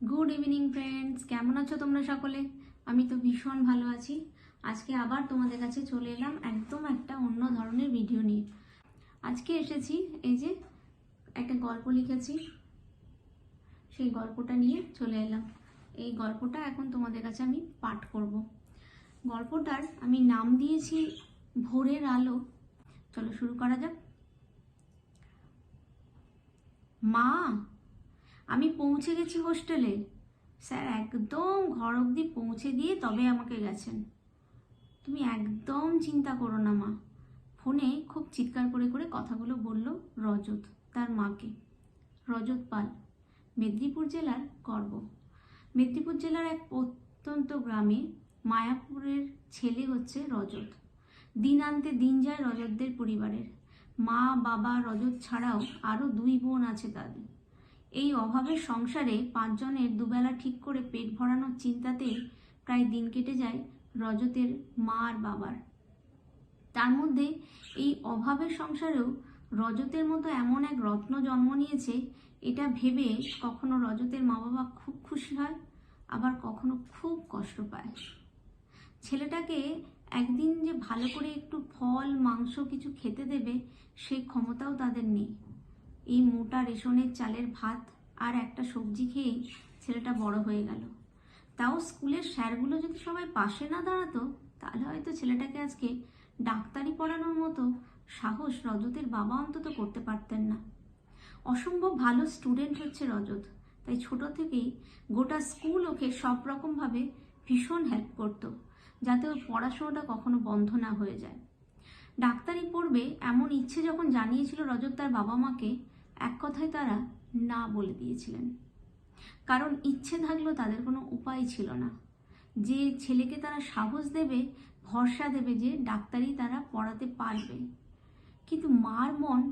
Good evening friends, কেমন আছো তোমরা সকলে? আমি তো ভীষণ ভালো আছি। আজকে আবার তোমাদের কাছে চলে এলাম একদম একটা অন্য ধরনের ভিডিও নিয়ে। আজকে এসেছি এই যে একটা গল্প লিখেছি, সেই গল্পটা নিয়ে চলে এলাম। এই গল্পটা এখন তোমাদের কাছে আমি পাঠ করব। গল্পটার আমি নাম দিয়েছি ভোরের আলো। চলো শুরু করা যাক। মা, আমি পৌঁছে গেছি হোস্টেলে। স্যার একদম ঘর অবধি পৌঁছে দিয়ে তবে আমাকে গেছেন। তুমি একদম চিন্তা করো না মা। ফোনে খুব চিৎকার করে করে কথাগুলো বলল রজত তার মাকে। রজত পাল মেদিনীপুর জেলার গর্ব। মেদিনীপুর জেলার এক প্রত্যন্ত গ্রামে মায়াপুরের ছেলে হচ্ছে রজত। দিন আনতে দিন যায় রজতদের পরিবারের। মা বাবা রজত ছাড়াও আরও 2 বোন আছে তাদের। এই অভাবের সংসারে 5 জনের দুবেলা ঠিক করে পেট ভরানোর চিন্তাতেই প্রায় দিন কেটে যায় রজতের মা আর বাবার। তার মধ্যে এই অভাবের সংসারেও রজতের মতো এমন এক রত্ন জন্ম নিয়েছে, এটা ভেবে কখনো রজতের মা বাবা খুব খুশি হয়, আবার কখনো খুব কষ্ট পায়। ছেলেটাকে একদিন যে ভালো করে একটু ফল মাংস কিছু খেতে দেবে সে ক্ষমতাও তাদের নেই। এই মোটা রেশনের চালের ভাত আর একটা সবজি খেয়েই ছেলেটা বড় হয়ে গেল। তাও স্কুলের স্যারগুলো যদি সবাই পাশে না দাঁড়াতো তাহলে হয়তো ছেলেটাকে আজকে ডাক্তারি পড়ানোর মতো সাহস রজতের বাবা অন্তত করতে পারতেন না। অসম্ভব ভালো স্টুডেন্ট হচ্ছে রজত, তাই ছোট থেকেই গোটা স্কুল ওকে সব রকমভাবে ভীষণ হেল্প করতো, যাতে ওর পড়াশোনাটা কখনো বন্ধ না হয়ে যায়। ডাক্তারি পড়বে এমন ইচ্ছে যখন জানিয়েছিল রজত তার বাবা মাকে, এক কথায় তারা না বলে দিয়েছিলেন। কারণ ইচ্ছে থাকলেও তাদের কোনো উপায় ছিল না। যে ছেলেকে তারা সাহস দেবে, ভরসা দেবে যে ডাক্তারি তারা পড়াতে পারবে। কিন্তু মার মন,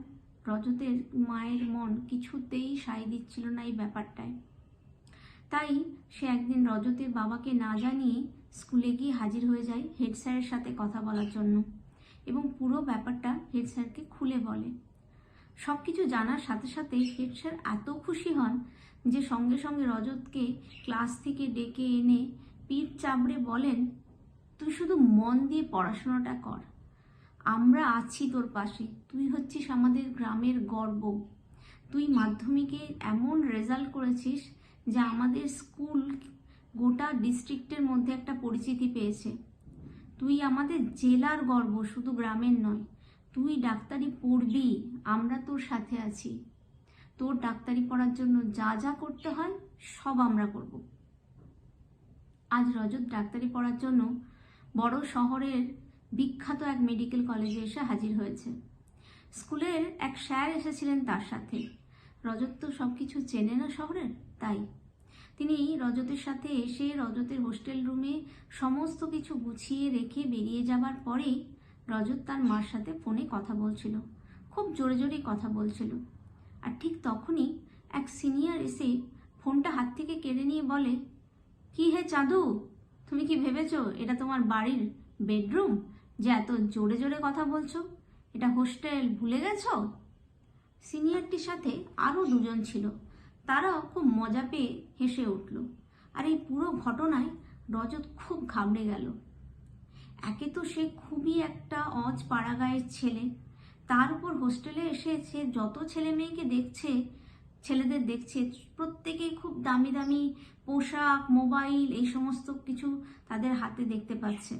রজতের মায়ের মন কিছুতেই সায় দিচ্ছিল না এই ব্যাপারটায়। তাই সে একদিন রজতের বাবাকে না জানিয়ে স্কুলে গিয়ে হাজির হয়ে যায় হেড স্যারের সাথে কথা বলার জন্য, এবং পুরো ব্যাপারটা হেড স্যারকে খুলে বলে। সব কিছু জানার সাথে সাথে হেড স্যার এত খুশি হন যে সঙ্গে সঙ্গে রজতকে ক্লাস থেকে ডেকে এনে পিঠ চাপড়ে বলেন, তুই শুধু মন দিয়ে পড়াশোনাটা কর, আমরা আছি তোর পাশে, তুই হচ্ছিস আমাদের গ্রামের গর্ব। তুই মাধ্যমিকে এমন রেজাল্ট করেছিস যা আমাদের স্কুল গোটা ডিস্ট্রিক্টের মধ্যে একটা পরিচিতি পেয়েছে। তুই আমাদের জেলার গর্ব, শুধু গ্রামের নয়। তুই ডাক্তারি পড়বি, আমরা তোর সাথে আছি। তোর ডাক্তারি পড়ার জন্য যা যা করতে হয় সব আমরা করব। আজ রজত ডাক্তারি পড়ার জন্য বড় শহরের বিখ্যাত এক মেডিকেল কলেজে এসে হাজির হয়েছে। স্কুলের এক স্যার এসেছিলেন তার সাথে। রজত তো সব কিছু চেনে না শহরের, তাই তিনি রজতের সাথে এসে রজতের হোস্টেল রুমে সমস্ত কিছু গুছিয়ে রেখে বেরিয়ে যাবার পরেই রজত তার মার সাথে ফোনে কথা বলছিল। খুব জোরে জোরে কথা বলছিল। আর ঠিক তখনই এক সিনিয়র এসে ফোনটা হাত থেকে কেড়ে নিয়ে বলে, কি হে চাঁদু, তুমি কি ভেবেছো এটা তোমার বাড়ির বেডরুম যে এত জোরে জোরে কথা বলছো? এটা হোস্টেল, ভুলে গেছো? সিনিয়রটির সাথে আরও 2 জন ছিল, তারাও খুব মজা পেয়ে হেসে উঠল। আর এই পুরো ঘটনায় রজত খুব ঘাবড়ে গেল। একে তো সে খুবই একটা অজ পাড়াগাঁয়ের ছেলে, তার উপর হোস্টেলে এসে সে যত ছেলে মেয়েকে দেখছে, ছেলেদের দেখছে, প্রত্যেকেই খুব দামি দামি পোশাক, মোবাইল, এই সমস্ত কিছু তাদের হাতে দেখতে পাচ্ছে।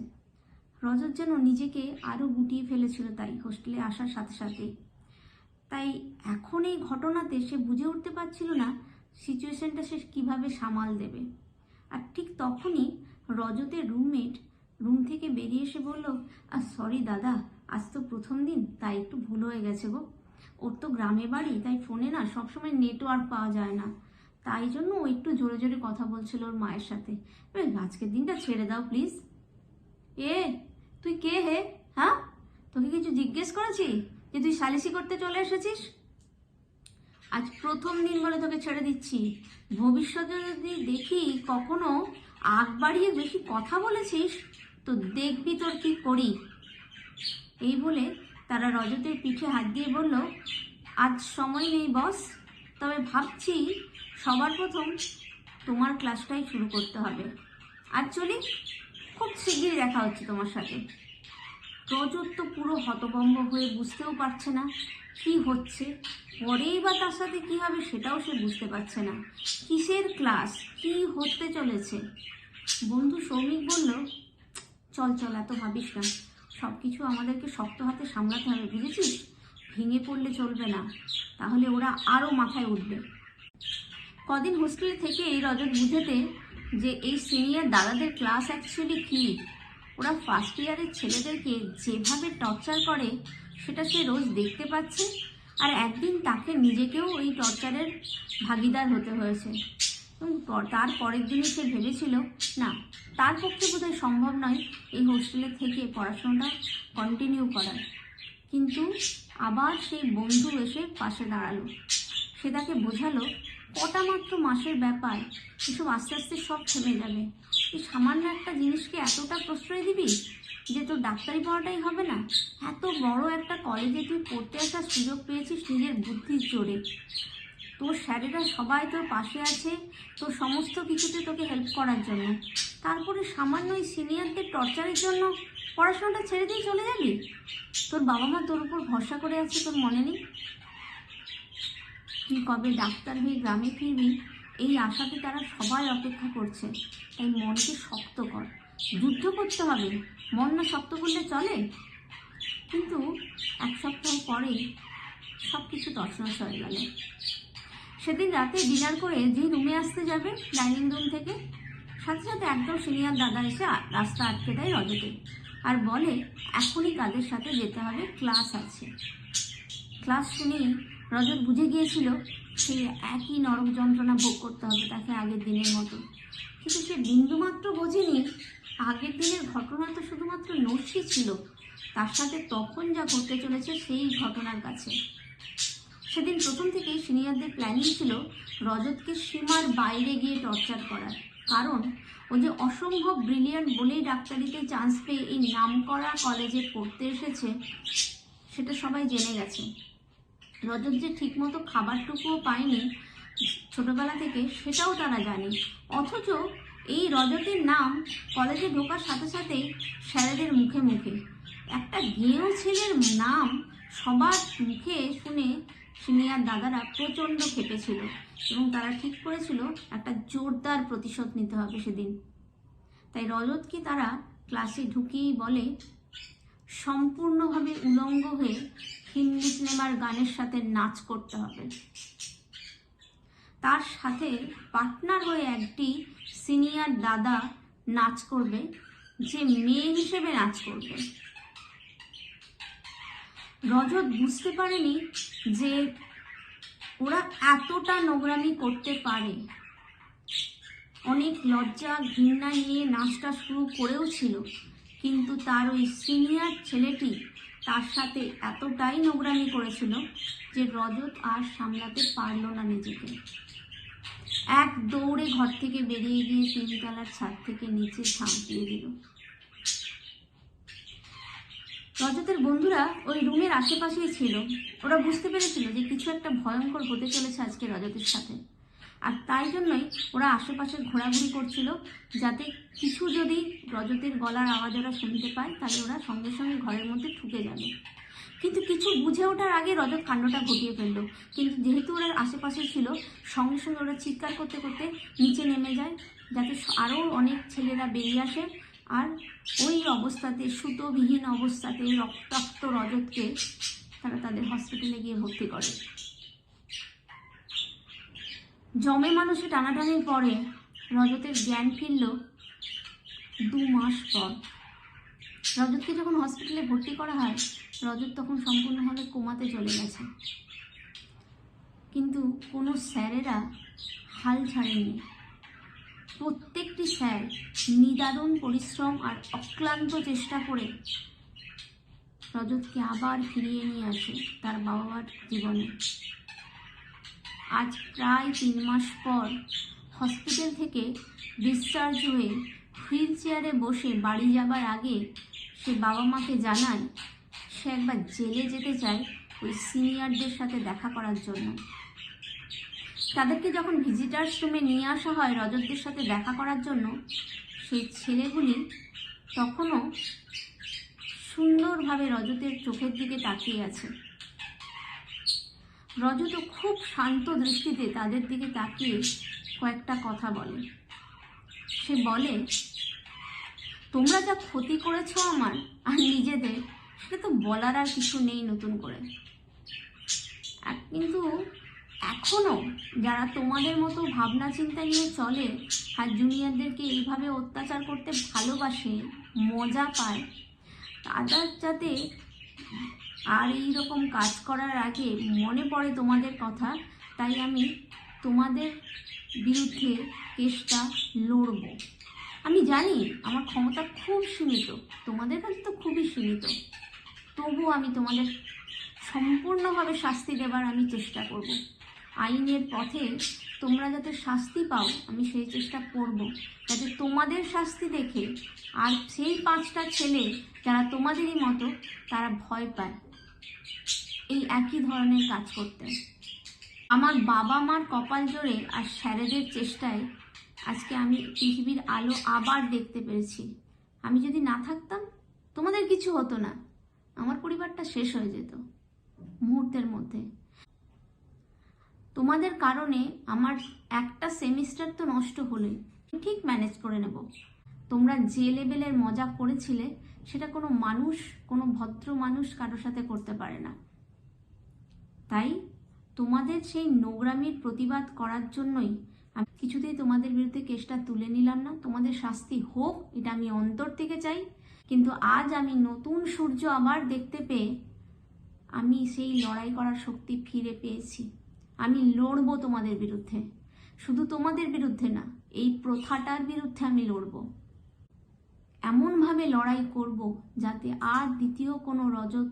রজত যেন নিজেকে আরও গুটিয়ে ফেলেছিল তাই হোস্টেলে আসার সাথে সাথে। তাই এখন এই ঘটনাতে সে বুঝে উঠতে পারছিল না সিচুয়েশনটা সে কিভাবে সামাল দেবে। আর ঠিক তখনই রজতের রুমমেট রুম থেকে বেরিয়ে এসে বলল, আর সরি দাদা, আজ তো প্রথম দিন, তাই একটু ভুল হয়ে গেছে গো। ওর তো গ্রামে বাড়ি, তাই ফোনে না সবসময় নেটওয়ার্ক পাওয়া যায় না, তাই জন্য ও একটু জোরে জোরে কথা বলছিল ওর মায়ের সাথে। আজকের দিনটা ছেড়ে দাও প্লিজ। এ তুই কে হে? হ্যাঁ, তোকে কিছু জিজ্ঞেস করেছি যে তুই সালিসি করতে চলে এসেছিস? আজ প্রথম দিন বলে তোকে ছেড়ে দিচ্ছি। ভবিষ্যতে যদি দেখি কখনো আগ বাড়িয়ে বেশি কথা বলেছিস তো দেখবি তোর কি করি। এই বলে তারা রজতের পিঠে হাত দিয়ে বলল, আজ সময় নেই বস, তবে ভাবছি সবার প্রথম তোমার ক্লাসটাই শুরু করতে হবে। আর চলি, খুব শিগগিরই দেখা হচ্ছে তোমার সাথে। রজত তো পুরো হতভম্ব হয়ে বুঝতেও পারছে না কি হচ্ছে, পরেই বা তার সাথে কি হবে সেটাও সে বুঝতে পারছে না। কিসের ক্লাস, কি হতে চলেছে? বন্ধু সৌমিক বলল, চল চল, এত ভাবিস না, সব কিছু আমাদেরকে শক্ত হাতে সামলাতে হবে, বুঝেছিস? ভেঙে পড়লে চলবে না, তাহলে ওরা আরও মাথায় উঠবে। কদিন হোস্টেলে থেকে এই রজত বুঝেতে যে এই সিনিয়র দাদাদের ক্লাস অ্যাকচুয়ালি কী। ওরা ফার্স্ট ইয়ারের ছেলেদেরকে যেভাবে টর্চার করে সেটা সে রোজ দেখতে পাচ্ছে, আর একদিন তাকে নিজেকেও এই টর্চারের ভাগিদার হতে হয়েছে। এবং তার পরের দিনই সে ভেবেছিল না, তার পক্ষে বোধহয় সম্ভব নয় এই হোস্টেলে থেকে পড়াশোনাটা কন্টিনিউ করার। কিন্তু আবার সেই বন্ধু এসে পাশে দাঁড়ালো। সে তাকে বোঝালো, কটা মাত্র মাসের ব্যাপার, এসব আস্তে আস্তে সব থেমে যাবে। এই সামান্য একটা জিনিসকে এতটা প্রশ্রয় দিবি যে তোর ডাক্তারি পড়াটাই হবে না? এত বড় একটা কলেজে তুই পড়তে আসার সুযোগ পেয়েছিস নিজের বুদ্ধির জোরে, তোর স্যারেরা সবাই তোর পাশে আছে তোর সমস্ত কিছুতে তোকে হেল্প করার জন্য, তারপরে সামান্য এই সিনিয়রদের টর্চারের জন্য পড়াশোনাটা ছেড়ে দিয়ে চলে যাবি? তোর বাবা মা তোর উপর ভরসা করে আছে, তোর মনে নেই? তুই কবে ডাক্তার হয়ে গ্রামে ফিরবি এই আশাতে তারা সবাই অপেক্ষা করছে। তাই মনকে শক্ত কর, যুদ্ধ করতে হবে, মন না শক্ত করলে চলে? কিন্তু এক সপ্তাহ পরেই সব কিছু তছনছ হয়ে গেল। সেদিন রাতে ডিনার করে যে রুমে আসতে যাবে ডাইনিং রুম থেকে, সাথে সাথে একদম সিনিয়র দাদা এসে রাস্তা আটকে দেয় রজতে আর বলে এখনই তাদের সাথে যেতে হবে, ক্লাস আছে। ক্লাস শুনেই রজত বুঝে গিয়েছিল সেই একই নরক যন্ত্রণা ভোগ করতে হবে তাকে আগের দিনের মতো। কিন্তু সে বিন্দুমাত্র বোঝেনি আগের দিনের ঘটনা তো শুধুমাত্র নস্যি ছিল, তার সাথে তখন যা ঘটতে চলেছে সেই ঘটনার কাছে। সেদিন প্রথম থেকেই সিনিয়রদের প্ল্যানিং ছিল রজতকে সীমার বাইরে গিয়ে টর্চার করার, কারণ ও যে অসম্ভব ব্রিলিয়ান্ট বলেই ডাক্তারিতে চান্স পেয়ে এই নামকরা কলেজে পড়তে এসেছে সেটা সবাই জেনে গেছে। রজত যে ঠিকমতো খাবারটুকুও পায়নি ছোটবেলা থেকে সেটাও তারা জানে, অথচ এই রজতের নাম কলেজে ঢোকার সাথে সাথেই স্যারেদের মুখে মুখে। একটা গেঁয়ো ছেলের নাম সবার মুখে শুনে সিনিয়র দাদারা প্রচণ্ড খেপেছিল এবং তারা ঠিক করেছিল একটা জোরদার প্রতিশোধ নিতে হবে সেদিন। তাই রজতকে তারা ক্লাসে ঢুকিয়েই বলে, সম্পূর্ণভাবে উলঙ্গ হয়ে হিন্দি সিনেমার গানের সাথে নাচ করতে হবে। তার সাথে পার্টনার হয়ে একটি সিনিয়র দাদা নাচ করবে, যে মেয়ে হিসেবে নাচ করবে। রজত বুঝতে পারেনি যে ওরা এতটা নোংরামি করতে পারে। অনেক লজ্জা ঘৃণা নিয়ে নাচটা শুরু করেও ছিল, কিন্তু তার ওই সিনিয়র ছেলেটি তার সাথে এতটাই নোংরামি করেছিল যে রজত আর সামলাতে পারল না নিজেকে। এক দৌড়ে ঘর থেকে বেরিয়ে গিয়ে 3 তলার ছাদ থেকে নিচে ঝাঁপিয়ে দিল। রজতের বন্ধুরা ওই রুমের আশেপাশেই ছিল, ওরা বুঝতে পেরেছিল যে কিছু একটা ভয়ঙ্কর হতে চলেছে আজকে রজতের সাথে, আর তাই জন্যই ওরা আশেপাশে ঘোরাঘুরি করছিল, যাতে কিছু যদি রজতের গলার আওয়াজ ওরা শুনতে পায় তাহলে ওরা সঙ্গে সঙ্গে ঘরের মধ্যে ঢুকে যাবে। কিন্তু কিছু বুঝে ওঠার আগে রজত কাণ্ডটা ঘটিয়ে ফেললো। কিন্তু যেহেতু ওরা আশেপাশে ছিল, সঙ্গে সঙ্গে ওরা চিৎকার করতে করতে নিচে নেমে যায়, যাতে আরও অনেক ছেলেরা বেরিয়ে আসে আর ওই অবস্থাতে, সুতোবিহীন অবস্থাতে রক্তাক্ত রজতকে তারা তাদের হসপিটালে গিয়ে ভর্তি করে। জমে মানুষে টানাটানির পরে রজতের জ্ঞান ফিরল 2 মাস পর। রজতকে যখন হসপিটালে ভর্তি করা হয় রজত তখন সম্পূর্ণভাবে কোমাতে চলে গেছে, কিন্তু কোনো স্যারেরা হাল ছাড়েনি। প্রত্যেকটি স্যার নিদারুণ পরিশ্রম আর অক্লান্ত চেষ্টা করে রজতকে আবার ফিরিয়ে নিয়ে আসে তার বাবা মার জীবনে। আজ প্রায় 3 মাস পর হসপিটাল থেকে ডিসচার্জ হয়ে হুইল চেয়ারে বসে বাড়ি যাবার আগে সে বাবা মাকে জানায় সে একবার জেলে যেতে চায় ওই সিনিয়রদের সাথে দেখা করার জন্য। তাদেরকে যখন ভিজিটার্স রুমে নিয়ে আসা হয় রজতদের সাথে দেখা করার জন্য, সেই ছেলেগুলি তখনও সুন্দরভাবে রজতের চোখের দিকে তাকিয়ে আছে। রজতও খুব শান্ত দৃষ্টিতে তাদের দিকে তাকিয়ে কয়েকটা কথা বলে। সে বলে, তোমরা যা ক্ষতি করেছো আমার আর নিজেদের, সেটা তো বলার আর কিছু নেই নতুন করে। কিন্তু এখনো যারা তোমাদের মতো ভাবনা চিন্তা নিয়ে চলে আর জুনিয়রদেরকে এইভাবে অত্যাচার করতে ভালোবাসে, মজা পায়, তাদের যাতে আর এই রকম কাজ করার আগে মনে পড়ে তোমাদের কথা, তাই আমি তোমাদের বিরুদ্ধে কেসটা লড়ব। আমি জানি আমার ক্ষমতা খুব সীমিত, তোমাদের কাছে তো খুবই সীমিত, তবুও আমি তোমাদের সম্পূর্ণভাবে শাস্তি দেবার আমি চেষ্টা করব। আইনের পথে তোমরা যাতে শাস্তি পাও, আমি সেই চেষ্টা করব, যাতে তোমাদের শাস্তি দেখে আর সেই 5টা ছেলে যারা তোমাদেরই মতো তারা ভয় পায় এই একই ধরনের কাজ করতে। আমার বাবা মার কপাল জোরে আর স্যারেদের চেষ্টায় আজকে আমি পৃথিবীর আলো আবার দেখতে পেরেছি। আমি যদি না থাকতাম তোমাদের কিছু হতো না, আমার পরিবারটা শেষ হয়ে যেত মুহূর্তের মধ্যে। তোমাদের কারণে আমার একটা সেমিস্টার তো নষ্ট হলে ঠিক ম্যানেজ করে নেব। তোমরা যে লেভেলের মজা করেছিলে সেটা কোনো মানুষ, কোনো ভদ্র মানুষ কারোর সাথে করতে পারে না। তাই তোমাদের সেই নোংরামির প্রতিবাদ করার জন্যই আমি কিছুতেই তোমাদের বিরুদ্ধে কেসটা তুলে নিলাম না। তোমাদের শাস্তি হোক, এটা আমি অন্তর থেকে চাই। কিন্তু আজ আমি নতুন সূর্য আবার দেখতে পেয়ে আমি সেই লড়াই করার শক্তি ফিরে পেয়েছি। আমি লড়বো তোমাদের বিরুদ্ধে, শুধু তোমাদের বিরুদ্ধে না, এই প্রথাটার বিরুদ্ধে আমি লড়বো। এমনভাবে লড়াই করব যাতে আর দ্বিতীয় কোনো রজত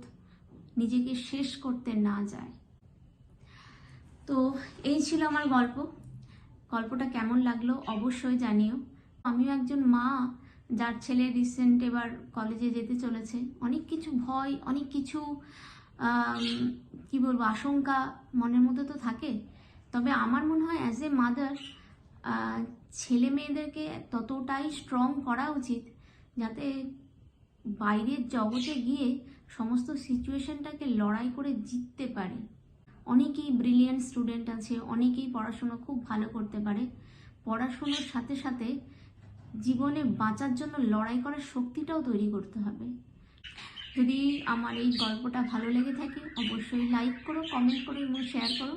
নিজেকে শেষ করতে না যায়। তো এই ছিল আমার গল্পটা কেমন লাগলো অবশ্যই জানিও। আমিও একজন মা যার ছেলে রিসেন্ট এবার কলেজে যেতে চলেছে। অনেক কিছু ভয়, অনেক কিছু কি বলবো, আশঙ্কা মনের মধ্যে তো থাকে। তবে আমার মনে হয় অ্যাজ এ মাদার ছেলে মেয়েদেরকে ততটাই স্ট্রং করা উচিত যাতে বাইরের জগতে গিয়ে সমস্ত সিচুয়েশনটাকে লড়াই করে জিততে পারে। অনেকেই ব্রিলিয়েন্ট স্টুডেন্ট আছে, অনেকেই পড়াশোনা খুব ভালো করতে পারে। পড়াশোনার সাথে সাথে জীবনে বাঁচার জন্য লড়াই করার শক্তিটাও তৈরি করতে হবে। যদি আমার এই গল্পটা ভালো লেগে থাকে অবশ্যই লাইক করো, কমেন্ট করো এবং শেয়ার করো।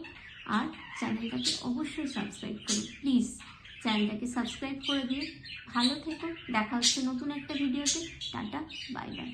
আর চ্যানেলটাকে অবশ্যই সাবস্ক্রাইব করো। প্লিজ চ্যানেলটাকে সাবস্ক্রাইব করে দিয়ে ভালো থেকো। দেখা হচ্ছে নতুন একটা ভিডিওতে। Tata, bye bye.